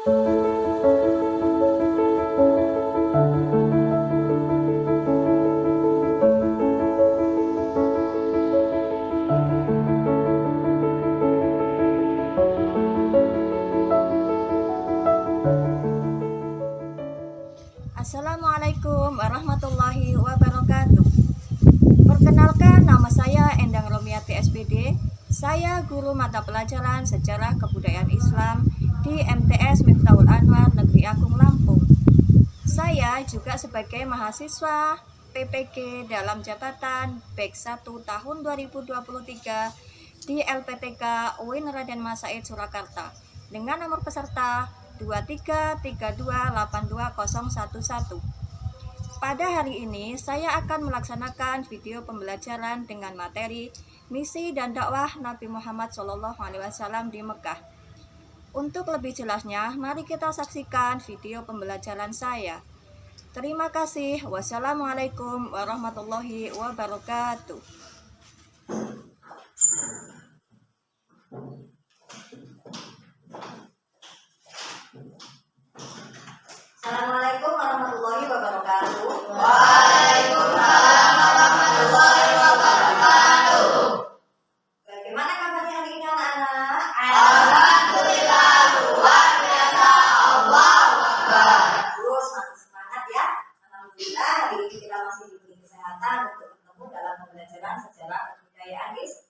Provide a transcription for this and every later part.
Assalamualaikum warahmatullahi wabarakatuh. Perkenalkan, nama saya Endang Romiati SPD. Saya guru mata pelajaran Sejarah Kebudayaan Islam di MTS Miftahul Anwar Negeri Agung Lampung. Saya juga sebagai mahasiswa PPG dalam jabatan BEK 1 tahun 2023 di LPTK UIN Raden Mas Said Surakarta dengan nomor peserta 2332820111. Pada hari ini saya akan melaksanakan video pembelajaran dengan materi misi dan dakwah Nabi Muhammad SAW di Mekah. Untuk lebih jelasnya, mari kita saksikan video pembelajaran saya. Terima kasih. Wassalamualaikum warahmatullahi wabarakatuh. Assalamualaikum warahmatullahi wabarakatuh. Waalaikumsalam warahmatullahi wabarakatuh. Bagaimana kabarnya hari ini anak-anak? Alhamdulillah luar biasa. Allahu Akbar. Terus masih semangat ya. Alhamdulillah hari ini kita masih diberi kesehatan untuk bertemu dalam pembelajaran sejarah kebudayaan Islam.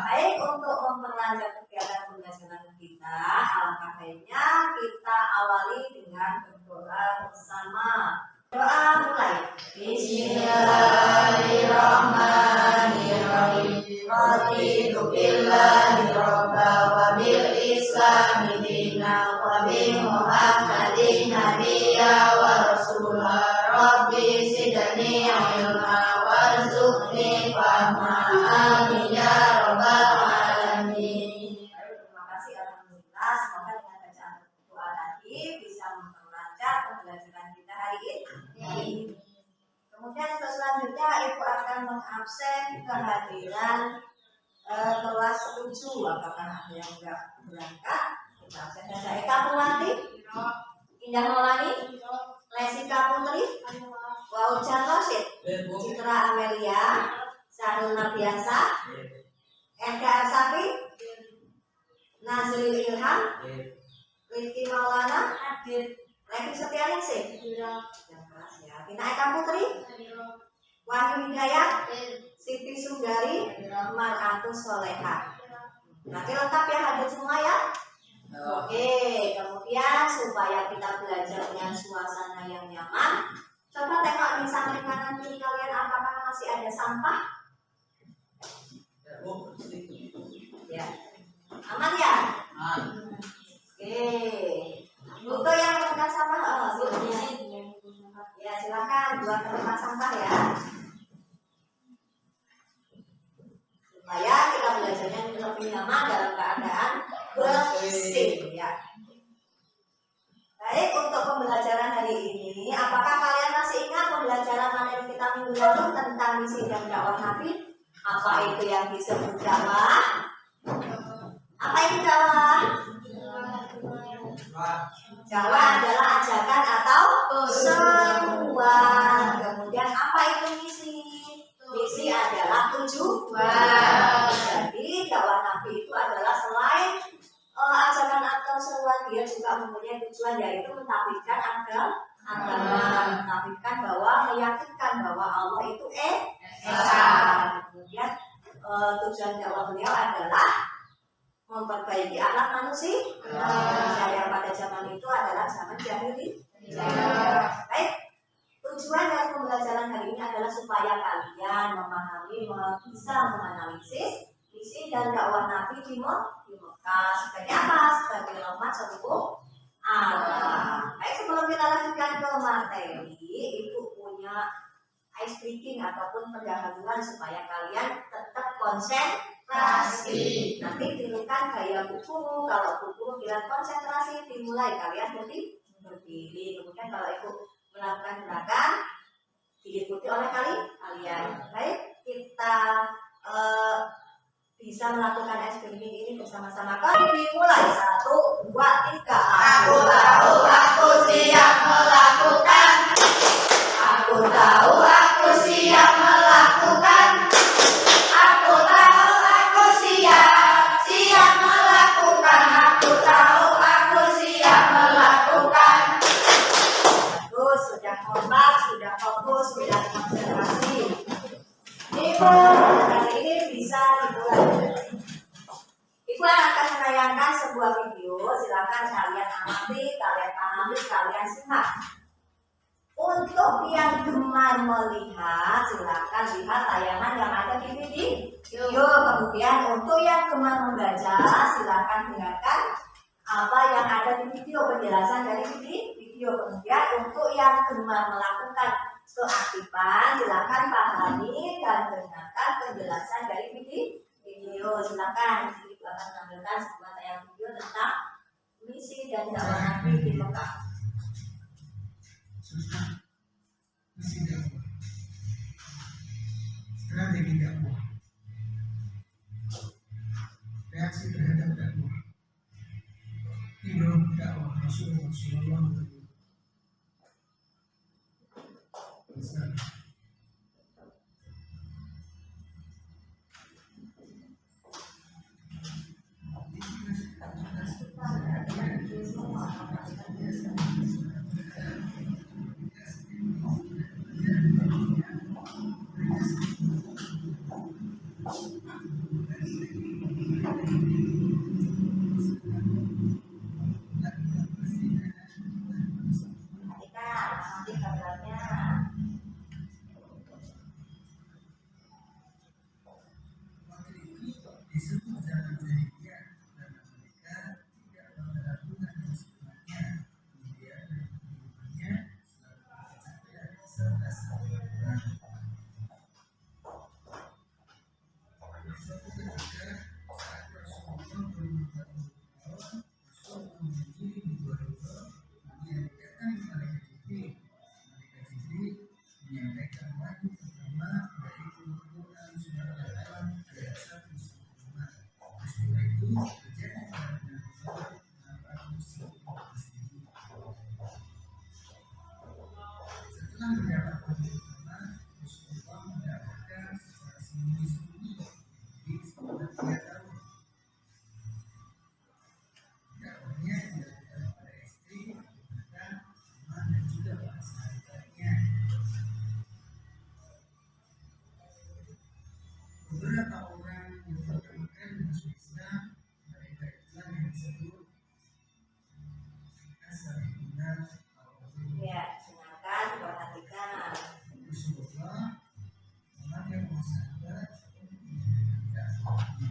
Baik, untuk memperlancar kegiatan pembelajaran kita, alangkah baiknya kita awali dengan berdoa bersama. Doa mulai. Bismillahirrahmanirrahim. Raditu billahi robba wa bil islami dina wa bi Muhammadin nabiyya wa rasulah. Rabbi zidni ilma warzuqni fahma. Amin ya rabbal alamin. Terima kasih, alhamdulillah. Semoga dengan bacaan doa tadi bisa memperlancar pembelajaran kita hari ini. Kemudian untuk selanjutnya Ibu akan mengabsen kehadiran kelas 7. Apakah ada yang enggak berangkat? Kita absen saja. Eka Purwanti, Indah Maulani, Lesika Putri, Waujan Rosid, Citra Amelia, Sarul Nabiasa, Eka Arsafi, Nazril Ilham, Rifki Maulana, Levi Setianingsih, Vina Eka Putri, Wahyu Hidayat, Siti Sunggari, Mar'atus Soleha. Nanti lengkap ya, hadir semua ya. Oke, kemudian supaya kita belajar dengan suasana yang nyaman, coba tengok di samping kanan kiri kalian apakah masih ada sampah? Ya, aman ya? Oke, buku yang tempat sampah, ya silakan buat tempat sampah ya. Supaya kita belajarnya lebih nyaman dalam keadaan bersih ya. Baik, untuk pembelajaran hari ini, apakah kalian masih ingat pembelajaran materi kita minggu lalu tentang misi dan dakwah Nabi? Apa itu yang disebut dakwah? Apa itu dakwah? Dakwah adalah ajakan atau seruan. Kemudian apa itu misi? Misi adalah tujuan. Jadi dakwah Nabi itu adalah selain ajakan atau seruan, dia juga mempunyai tujuan, yaitu mentauhidkan agama, mentauhidkan bahwa meyakinkan bahwa Allah itu esa. Kemudian tujuan dakwah beliau adalah memperbaiki anak manusia yang pada zaman itu adalah zaman jahiliyah. Baik, tujuan dari pembelajaran hari ini adalah supaya kalian memahami, bisa menganalisis misi dan dakwah Nabi di Mekah sebagai apa? Sebagai rahmat seluruh alam. Baik, sebelum kita lanjutkan ke materi, Ibu punya ice breaking ataupun pendahuluan supaya kalian tetap konsentrasi. Nanti tirukan gaya buku. Kalau buku bilang konsentrasi, dimulai kalian berdiri. Kemudian kalau Ibu melakukan gerakan, diikuti oleh kalian. Baik, kita bisa melakukan eksperimen ini bersama-sama. Kami dimulai 1, 2, 3. Aku tahu, aku siap melakukan. Aku tahu, aku siap melakukan. Aku tahu, aku siap melakukan. Aku tahu, aku siap melakukan. Terus sudah kompak, sudah fokus, sudah konsentrasi. Ibu hari ini bisa dimulai. Ibu akan menayangkan sebuah video. Silakan kalian amati, kalian pahami, kalian simak. Untuk yang gemar melihat, silakan lihat tayangan yang ada di video. Kemudian untuk yang gemar membaca, silakan dengarkan apa yang ada di video, penjelasan dari video. Kemudian untuk yang gemar melakukan keaktifan, silakan pahami dan dengarkan penjelasan dari video. Silakan Ibu akan menampilkan sebuah tayangan video tentang misi dan dakwah Nabi di Mekah. Misi dakwah, strategi dakwah, reaksi terhadap dakwah, hidup dakwah Rasulullah SAW. Nanti gambarnya. Disebut zaman jahiliyah karena mereka tidak meragukan yang sebenarnya, kemudian kehidupannya selalu bercahaya serta saling berperang. Suatu ketika saat Rasulullah berumur 40 tahun, Rasulullah berdiri di gua Hira, kemudian datang malaikat Jibril. Malaikat Jibril menyampaikan wahyu pertama yaitu Al-Quran surah Al-Alam ayat 1 Setelah itu terjadi pada Nabi setelah mendapat wahyu pertama, Rasulullah mendapatkan secara sembunyi-sembunyi di selama 3 tahun. Dakwahnya dilakukan pada istri, anak, teman, dan juga para sahabatnya. Beberapa orang yang pertama kali masuk Islam, mereka itulah yang disebut As-Sabiquna al-Awwalun. Ya, silakan perhatikan. Rasulullah mengajak para sahabat untuk menjalankan dakwahnya.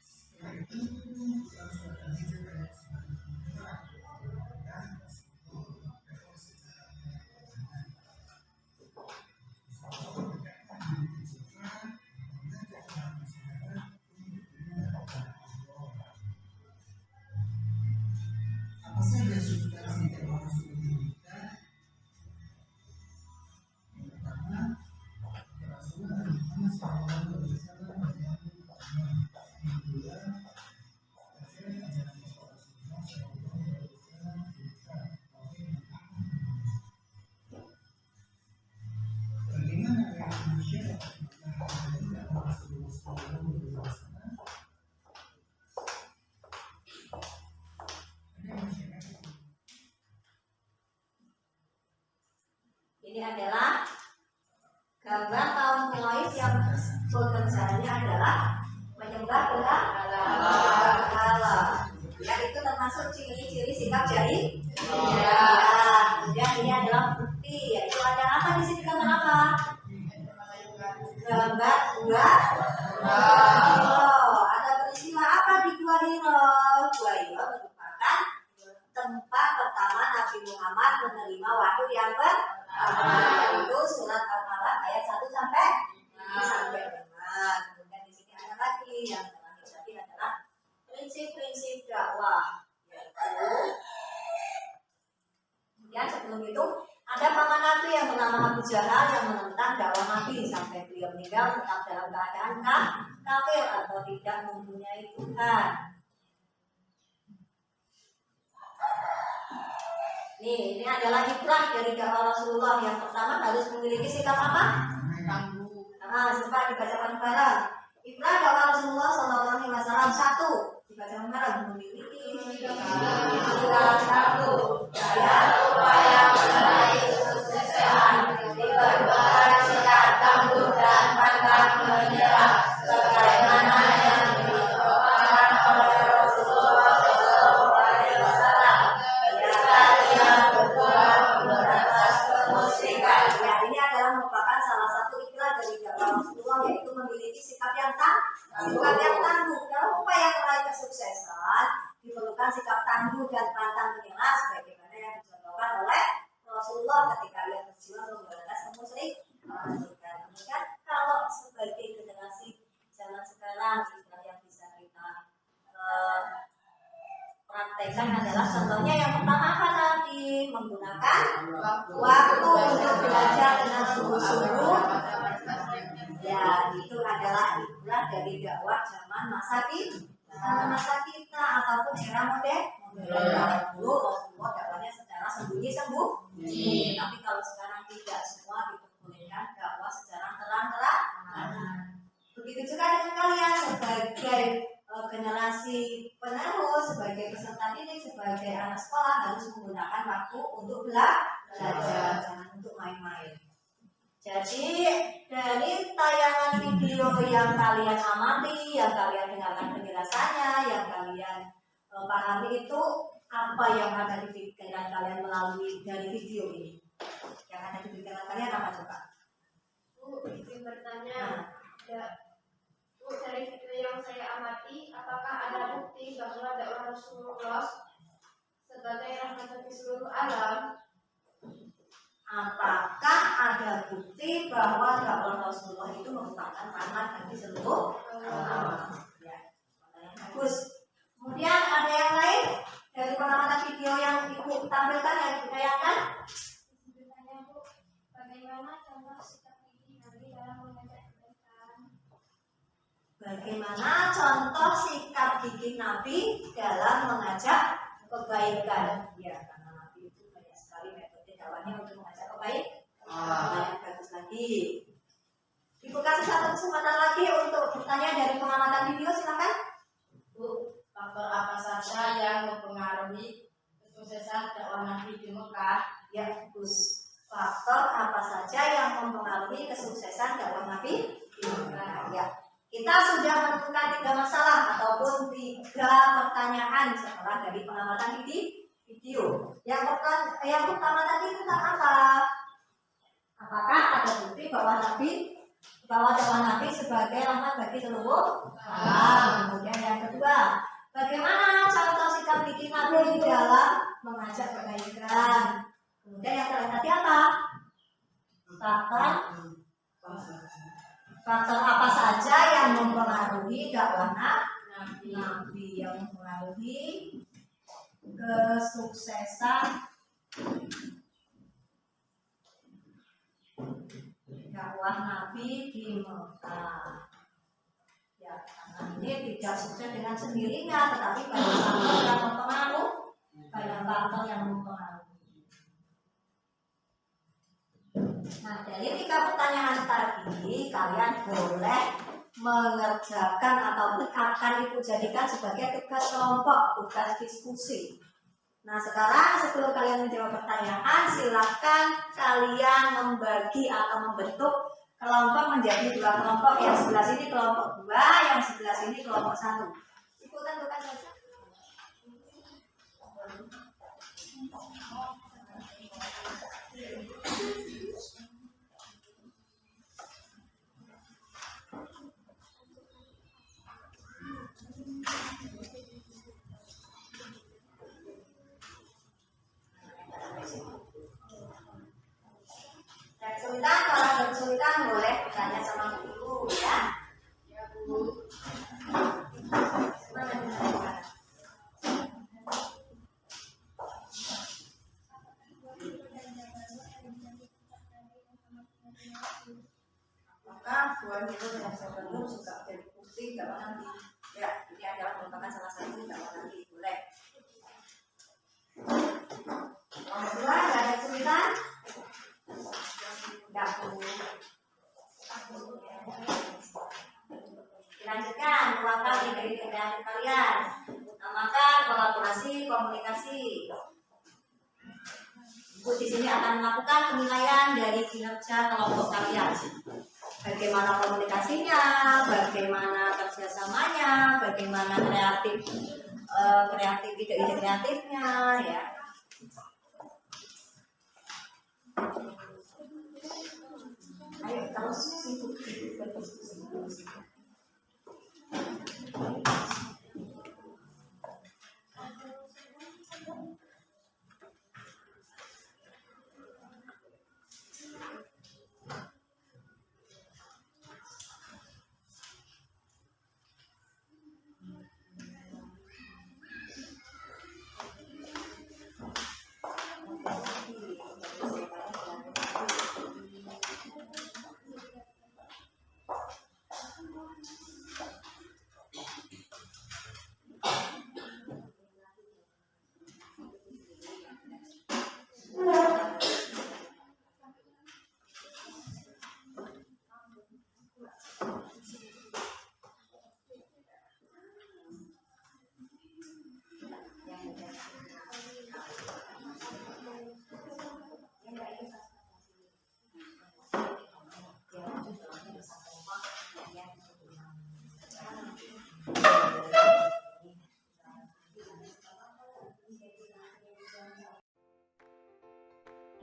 Setelah itu, dalam surat Al-Hijr ayat 92 mengatakan Rasulullah berdakwah secara berkelanjutan. Rasulullah berdakwah di Bukit Safa, mengajak para sahabat untuk mengenal Allah. Apa saja substansi dakwah Rasulullah kita? Yang pertama, Rasulullah Muhammad SAW menjadi pertama. Yang kedua, ajaran Rasulullah SAW berupa bagaimana reaksi masyarakat terhadap dakwah Rasulullah SAW? Ada masyarakat Ini adalah gambar kaum Quraisy yang pekerjaannya adalah menyembah berhala. Ya, itu termasuk ciri-ciri sikap jahiliyah. Kemudian ini adalah bukti, yaitu ada apa di sini, gambar apa? Gambar gua Hira. Ada peristiwa apa di gua Hira? Gua Hira merupakan tempat pertama Nabi Muhammad menerima wahyu yang pertama, itu surat Al-Alaq ayat 1 sampai 5. Kemudian di sini ada lagi yang terakhir tadi adalah prinsip-prinsip dakwah, yaitu kemudian sebelum itu Ada paman Nabi yang bernama Abu Jahal yang menentang dakwah Nabi sampai beliau meninggal tetap dalam keadaan kafir atau tidak mempunyai Tuhan. Ini adalah ibrah dari dakwah Rasulullah. Yang pertama harus memiliki sikap apa? Tangguh. Coba dibacakan bareng. Ibrah dakwah Rasulullah SAW. 1. Dibacakan bareng. Memiliki sikap tangguh dan upaya meraih kesuksesan. Diperbuat sikap tangguh dan pantang menyerah, sebagaimana yang dilakukan oleh Rasulullah SAW. Ia berjuang memberantas kemusyrikan. Ya, ini adalah merupakan salah satu ikrah dari dakwah Rasulullah, yaitu memiliki sikap yang tangguh. Dalam upaya meraih kesuksesan diperlukan sikap tangguh dan pantang menyerah, sebagaimana yang dicontohkan oleh Rasulullah ketika ia berjuang memberantas kemusyrikan. Kemudian kalau sebagai generasi zaman sekarang, yang bisa kita praktekkan adalah contohnya yang pertama apa tadi? Menggunakan waktu untuk belajar dengan sungguh-sungguh. Ya, itu adalah ibrah dari dakwah zaman masa kita ataupun era modern. Dulu Rasulullah dakwahnya secara sembunyi-sembunyi. Tapi kalau sekarang tidak, semua diperbolehkan dakwah secara terang-terangan. Begitu juga dengan kalian sebagai generasi penerus, sebagai peserta didik, sebagai anak sekolah harus menggunakan waktu untuk belajar, jangan untuk main-main. Jadi dari tayangan video yang kalian amati, yang kalian dengarkan penjelasannya, yang kalian pahami itu apa yang ada di pikiran kalian melalui dari video ini? Yang ada di pikiran kalian apa coba? Bu, izin bertanya. Bu, dari video yang saya amati, apakah ada bukti bahwa dakwah Rasulullah sebagai rahmat bagi seluruh alam? Apakah ada bukti bahwa dakwah Rasulullah itu merupakan rahmat bagi seluruh alam? Ya, pertanyaan bagus. Kemudian ada yang lain dari pengamatan video yang ibu tampilkan, yang ibu tayangkan? Izin bertanya, Bu, bagaimana contoh sikap gigi Nabi dalam mengajak kebaikan? Bagaimana contoh sikap gigih Nabi dalam mengajak kebaikan? Ya, karena Nabi itu banyak sekali metode dakwahnya untuk mengajak kebaikan. Yang bagus lagi. Ibu kasih satu kesempatan lagi untuk bertanya dari pengamatan video, silakan. Bu, faktor apa saja yang mempengaruhi kesuksesan dakwah Nabi di Mekah? Ya, bagus. Faktor apa saja yang mempengaruhi kesuksesan dakwah Nabi di Mekah? Ya. Kita sudah menemukan 3 masalah ataupun 3 pertanyaan setelah dari pengamatan video. Yang pertama tadi tentang apa? Apakah ada bukti bahwa dakwah Nabi sebagai rahmat bagi seluruh alam? Kemudian yang kedua, bagaimana contoh sikap gigih Nabi dalam mengajak kebaikan? Kemudian yang terakhir tadi apa? Faktor apa saja yang mempengaruhi dakwah Nabi, yang mempengaruhi kesuksesan dakwah Nabi di Mekah? Ya, karena ini tidak sukses dengan sendirinya, tetapi banyak faktor yang mempengaruhi. Nah, dari 3 pertanyaan tadi, kalian boleh mengerjakan ataupun akan ibu jadikan sebagai tugas kelompok, tugas diskusi. Nah, sekarang sebelum kalian menjawab pertanyaan, silahkan kalian membagi atau membentuk kelompok menjadi 2 kelompok. Yang sebelah sini kelompok 2, yang sebelah sini kelompok 1. Ibu tentukan saja. Kesulitan, kalau ada kesulitan boleh bertanya sama guru ya. Ya, Bu. poin itu dengan sebelum juga jadi bukti bahwa nanti ya ini adalah merupakan salah satu bahwa nanti boleh. Yang kedua nggak ada kesulitan? Nggak perlu. Dilanjutkan, keluarkan ide-ide kreatif kalian. Namakan kolaborasi komunikasi. Ibu di sini akan melakukan penilaian dari kinerja kelompok kalian. Bagaimana komunikasinya, bagaimana kerjasamanya, bagaimana kreatif ide-ide kreatifnya, ya. Ayo terus berdiskusi.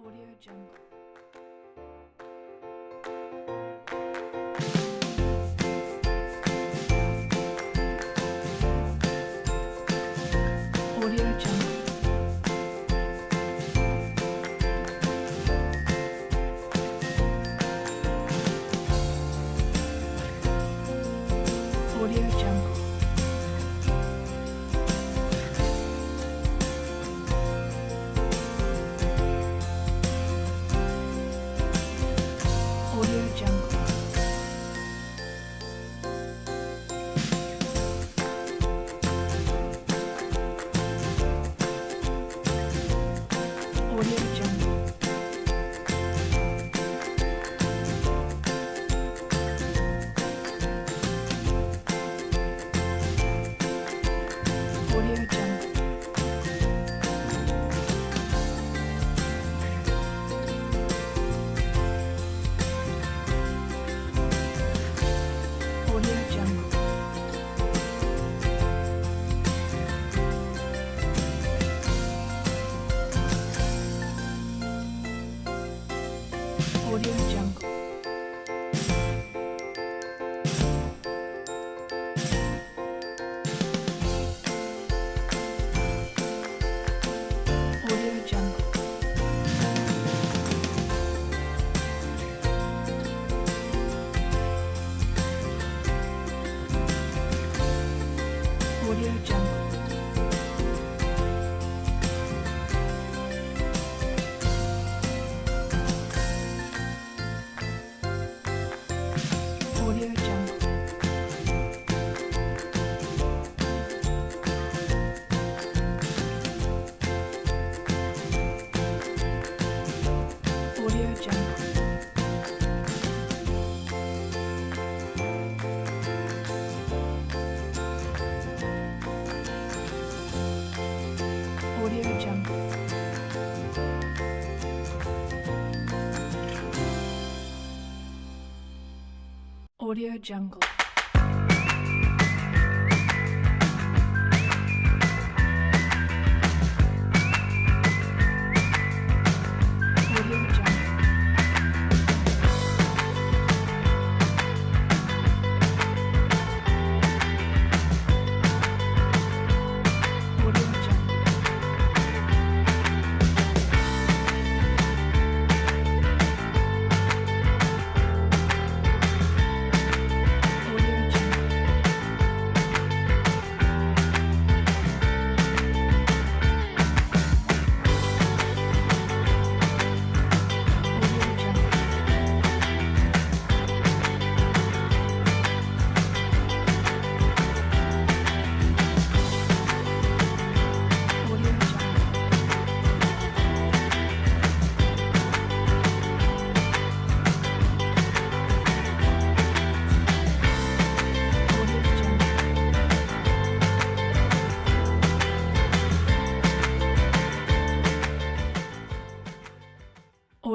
Audio Jungle. Audio Jungle. Audio Jungle. Audio Jungle. Audio Jungle. Audio Jungle. Audio Jungle. Audio Jungle. Audio Jungle. Audio Jungle. Audio Jungle. Audio Jungle. Audio Jungle. Audio Jungle. Audio Jungle. Audio Jungle.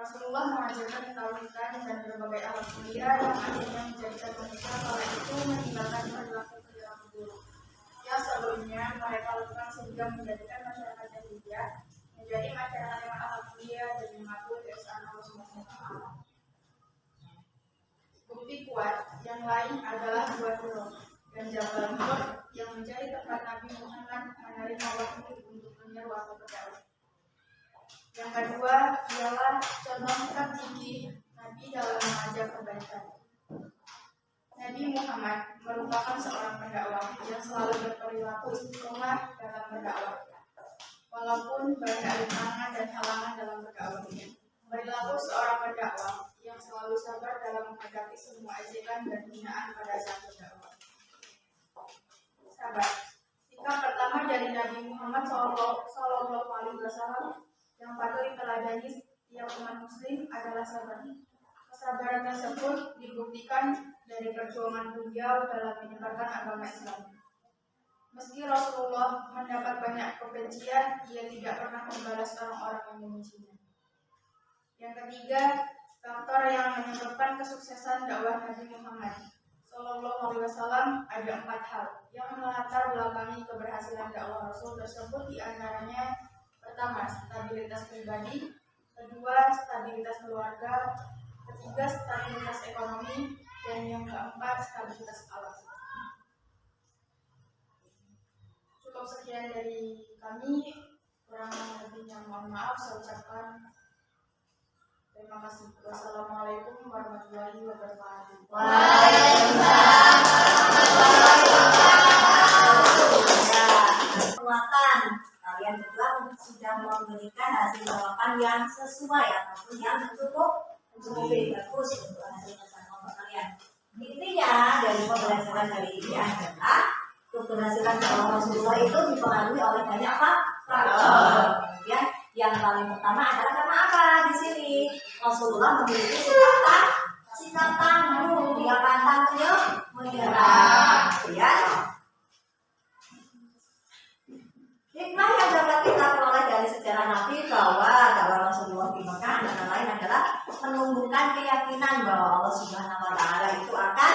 Rasulullah mengajarkan ketauhidan dan berbagai alat mulia yang akhirnya menjadikan manusia kala itu meninggalkan perilaku buruk yang sebelumnya mereka lakukan sehingga menjadikan masyarakat jahiliyah menjadi masyarakat yang akhlak mulia dan mengaku keesaan Allah Subhanahu wa Ta'ala. Bukti kuat yang lain adalah Gua Hira dan Jabal Nur yang menjadi tempat Nabi Muhammad menerima wahyu untuk menyeru atau berdakwah. Yang kedua ialah contoh sikap gigih Nabi dalam mengajar kebaikan. Nabi Muhammad merupakan seorang pendakwah yang selalu berperilaku istiqomah dalam berdakwah. Walaupun banyak rintangan dan halangan dalam berdakwahnya, perilaku seorang pendakwah yang selalu sabar dalam menghadapi semua ajakan dan hinaan pada saat berdakwah. Sabar. Sikap pertama dari Nabi Muhammad SAW yang patut diteladani setiap umat muslim adalah sabar. Kesabaran tersebut dibuktikan dari perjuangan beliau dalam menyebarkan agama Islam. Meski Rasulullah mendapat banyak kebencian, ia tidak pernah membalas orang-orang yang membencinya. Yang ketiga, faktor yang menyebabkan kesuksesan dakwah Nabi Muhammad SAW ada 4 hal yang melatar belakangi keberhasilan dakwah Rasul tersebut, diantaranya pertama, stabilitas pribadi, kedua, stabilitas keluarga, ketiga, stabilitas ekonomi, dan yang keempat, stabilitas alam. Cukup sekian dari kami, kurang lebihnya mohon maaf, saya ucapkan terima kasih. Wassalamualaikum warahmatullahi wabarakatuh. Waalaikumsalam. Kalian juga sudah memberikan hasil jawaban yang sesuai ataupun yang mencukupi, bagus untuk hasil kelompok kalian. Intinya dari pembelajaran hari ini adalah keberhasilan dakwah Rasulullah itu dipengaruhi oleh banyak faktor. Kemudian yang paling pertama adalah karena apa? Di sini Rasulullah memiliki sikap tangguh, dia pantang menyerah. Ya. Hikmah yang dapat kita peroleh dari sejarah Nabi bahwa dakwah Rasulullah di Mekah antara lain adalah menumbuhkan keyakinan bahwa Allah Subhanahu wa Ta'ala itu akan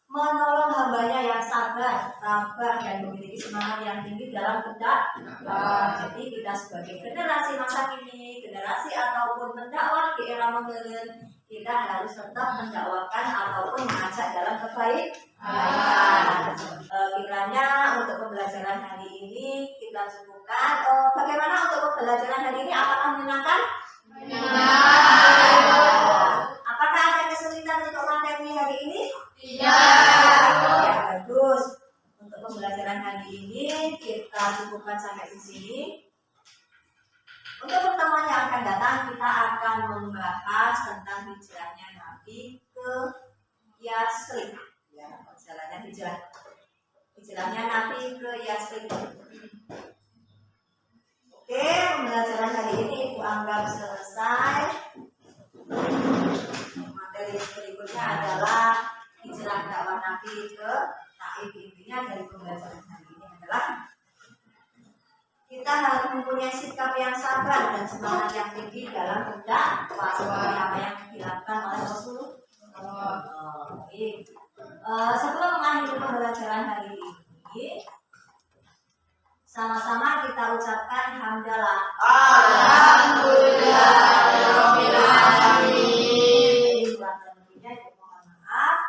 menolong hambanya yang sabar dan memiliki semangat yang tinggi dalam berdakwah. Jadi kita sebagai generasi masa kini, generasi ataupun pendakwah di era modern, kita harus tetap mendakwakan ataupun mengajak dalam kebaikan. Kiranya untuk pembelajaran hari ini kita cukupkan. Bagaimana untuk pembelajaran hari ini? Apakah menyenangkan? Apakah ada kesulitan untuk materi hari ini? Tidak. Ya, bagus. Untuk pembelajaran hari ini kita cukupkan sampai di sini. Untuk pertemuan yang akan datang kita akan membahas tentang hijrahnya Nabi ke Yasrib. Ya, perjalanan hijrahnya Nabi ke Yasrib. Oke, pembelajaran hari ini Ibu anggap selesai. Materi berikutnya adalah hijrah dakwah Nabi ke Taif. Intinya dari pembelajaran hari ini adalah kita harus mempunyai sikap yang sabar dan semangat yang tinggi dalam berdakwah seperti apa yang dilakukan oleh Rasulullah. Sebelum mengakhiri pembelajaran hari ini, sama-sama kita ucapkan hamdalah. Alhamdulillahirabbil alamin. Mohon maaf.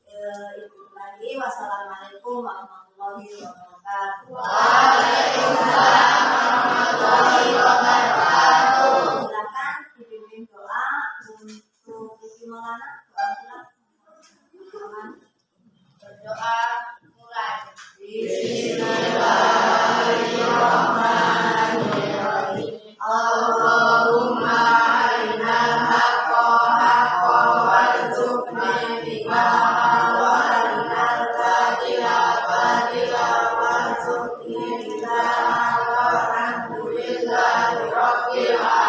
Ibu lagi. Wassalamualaikum warahmatullahi wabarakatuh. Waalaikumsalam warahmatullahi wabarakatuh. Silakan dipimpin doa untuk Ibu Maulana. Berdoa mulai. Bismillahirrahmanirrahim. Allahumma arinal haqqa haqqan warzuqna ittiba'ahu wa arinal batila batilan warzuqna ijtinabah. Alhamdulillahi rabbil alamin.